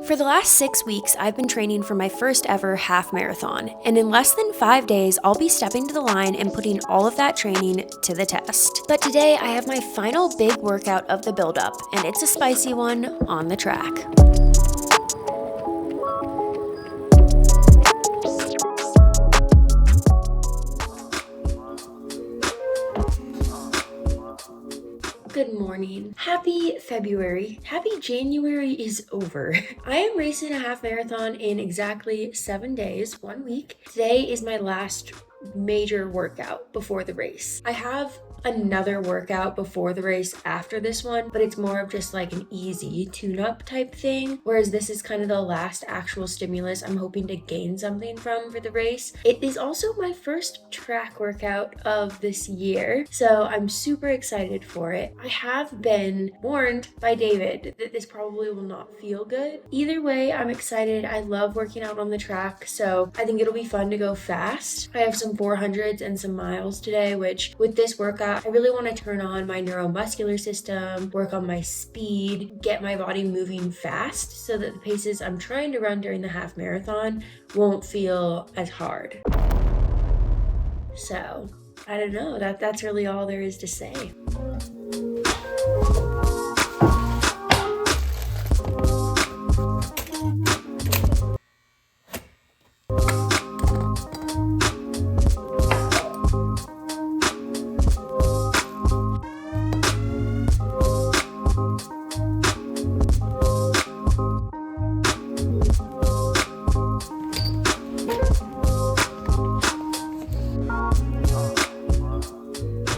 For the last 6 weeks, I've been training for my first ever half marathon, and in less than 5 days, I'll be stepping to the line and putting all of that training to the test. But today, I have my final big workout of the build-up, and it's a spicy one on the track. Good morning. Happy February. Happy January is over. I am racing a half marathon in exactly 7 days, 1 week. Today is my last major workout before the race. I have another workout before the race after this one, but it's more of just like an easy tune-up type thing, whereas this is kind of the last actual stimulus I'm hoping to gain something from for the race. It is also my first track workout of this year, so I'm super excited for it. I have been warned by David that this probably will not feel good. Either way, I'm excited. I love working out on the track, so I think it'll be fun to go fast. I have some 400s and some miles today, which with this workout, I really want to turn on my neuromuscular system, work on my speed, get my body moving fast so that the paces I'm trying to run during the half marathon won't feel as hard. So, I don't know, that's really all there is to say.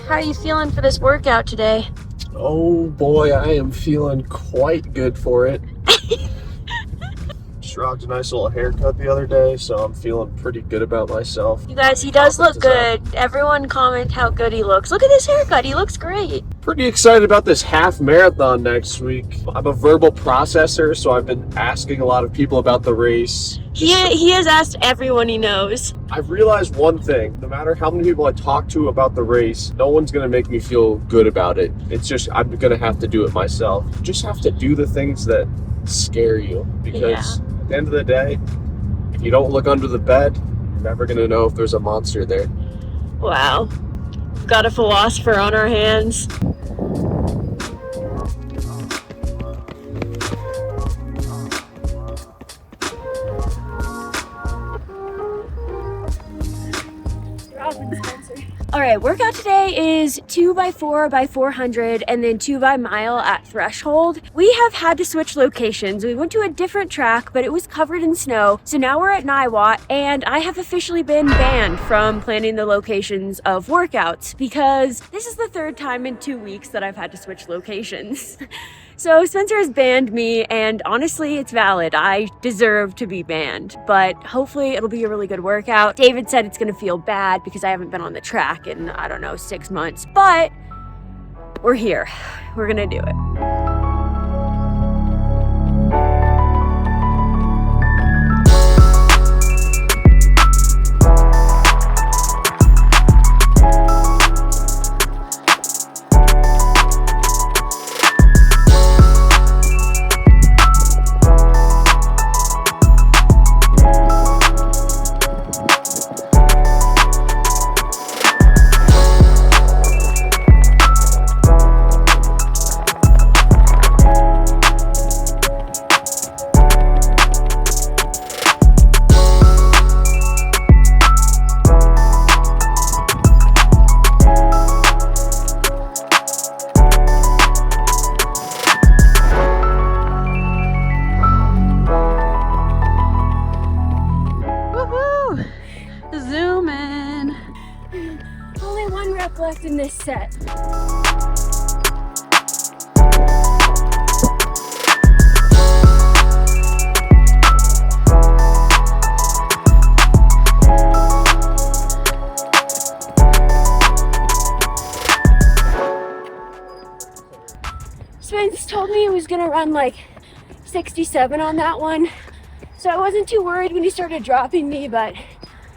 How are you feeling for this workout today? Oh boy, I am feeling quite good for it. Just rocked a nice little haircut the other day, so I'm feeling pretty good about myself. You guys, he does look good. Everyone comment how good he looks. Look at this haircut, he looks great. Pretty excited about this half marathon next week. I'm a verbal processor, so I've been asking a lot of people about the race. He has asked everyone he knows. I've realized one thing: no matter how many people I talk to about the race, no one's gonna make me feel good about it. It's just, I'm gonna have to do it myself. You just have to do the things that scare you, because at the end of the day, if you don't look under the bed, you're never gonna know if there's a monster there. Wow. We've got a philosopher on our hands. All right, workout today is 2x4 by 400 and then 2 by mile at threshold. We have had to switch locations. We went to a different track, but it was covered in snow. So now we're at Niwot, and I have officially been banned from planning the locations of workouts because this is the third time in 2 weeks that I've had to switch locations. So Spencer has banned me, and honestly, it's valid. I deserve to be banned, but hopefully it'll be a really good workout. David said it's gonna feel bad because I haven't been on the track in, I don't know, 6 months, but we're here. We're gonna do it. Left in this set. Spence told me he was gonna run like 67 on that one, so I wasn't too worried when he started dropping me, but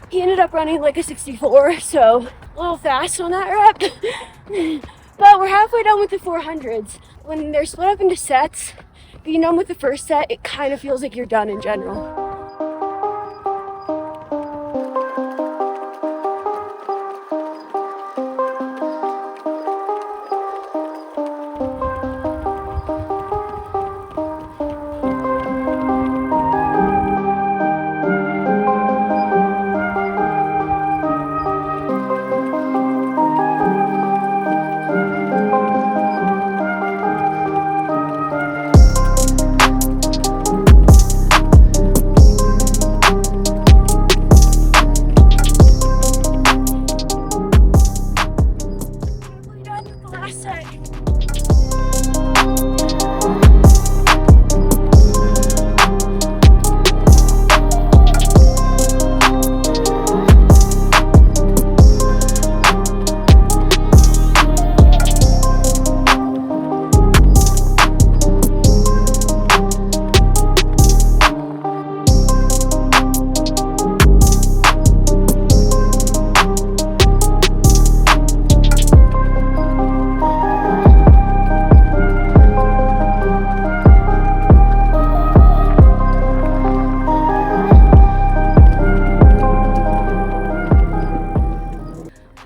he ended up running like a 64, so a little fast on that rep. But we're halfway done with the 400s. When they're split up into sets, being done with the first set, it kind of feels like you're done in general.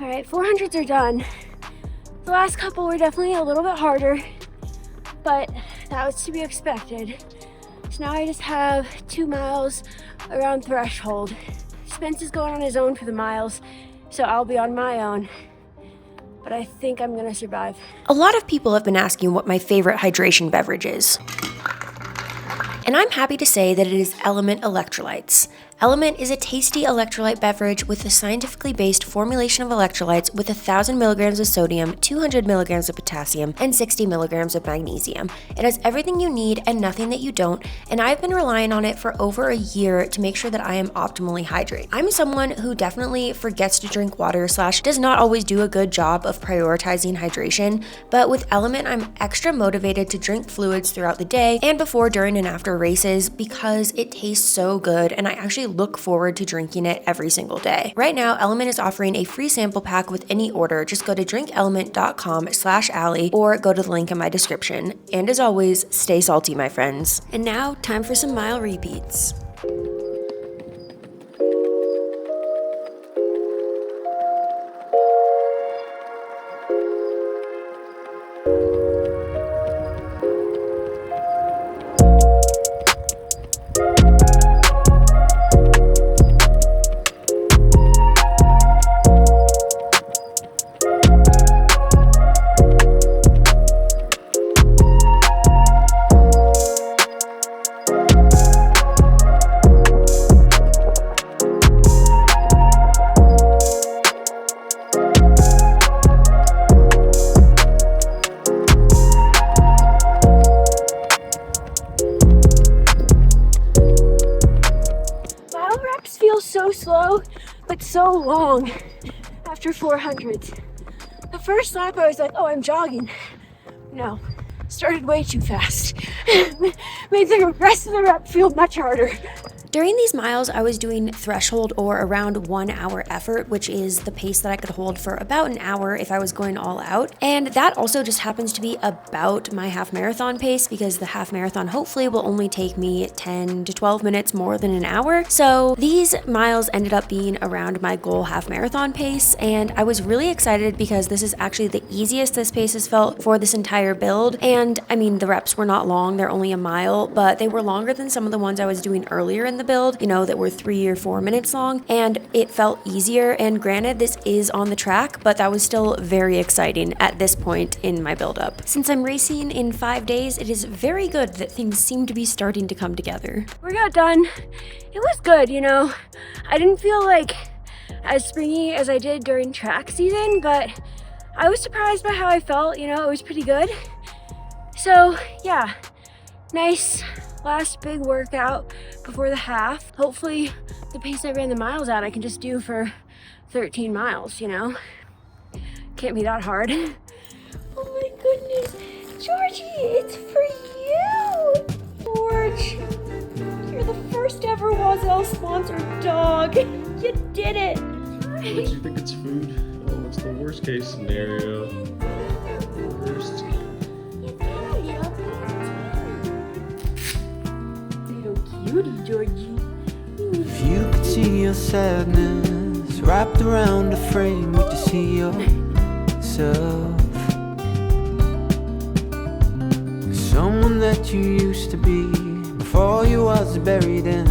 All right, 400s are done. The last couple were definitely a little bit harder, but that was to be expected. So now I just have 2 miles around threshold. Spence is going on his own for the miles, so I'll be on my own. But I think I'm gonna survive. A lot of people have been asking what my favorite hydration beverage is. And I'm happy to say that it is Element Electrolytes. Element is a tasty electrolyte beverage with a scientifically based formulation of electrolytes with 1,000 milligrams of sodium, 200 milligrams of potassium, and 60 milligrams of magnesium. It has everything you need and nothing that you don't, and I've been relying on it for over a year to make sure that I am optimally hydrated. I'm someone who definitely forgets to drink water / does not always do a good job of prioritizing hydration, but with Element, I'm extra motivated to drink fluids throughout the day and before, during, and after races because it tastes so good and I actually look forward to drinking it every single day. Right now, Element is offering a free sample pack with any order. Just go to drinkelement.com/Allie or go to the link in my description. And as always, stay salty, my friends. And now, time for some mile repeats. So slow, but so long after 400s. The first lap I was like, oh, I'm jogging. No, started way too fast. Made the rest of the rep feel much harder. During these miles, I was doing threshold or around 1 hour effort, which is the pace that I could hold for about an hour if I was going all out. And that also just happens to be about my half marathon pace because the half marathon hopefully will only take me 10 to 12 minutes more than an hour. So these miles ended up being around my goal half marathon pace. And I was really excited because this is actually the easiest this pace has felt for this entire build. And I mean, the reps were not long, they're only a mile, but they were longer than some of the ones I was doing earlier in the build, you know, that were 3 or 4 minutes long, and it felt easier. And granted, this is on the track, but that was still very exciting at this point in my build-up. Since I'm racing in 5 days, it is very good that things seem to be starting to come together. We got done. It was good, you know. I didn't feel like as springy as I did during track season, but I was surprised by how I felt, you know, it was pretty good. So yeah, nice last big workout before the half. Hopefully the pace I ran the miles at I can just do for 13 miles, you know? Can't be that hard. Oh my goodness, Georgie, it's for you! George, you're the first ever Wazelle sponsored dog. You did it! Do you think it's food? Oh, what's the worst case scenario? Worst. Goody, Georgie. If you could see your sadness wrapped around a frame, would you see yourself? Someone that you used to be before you was buried in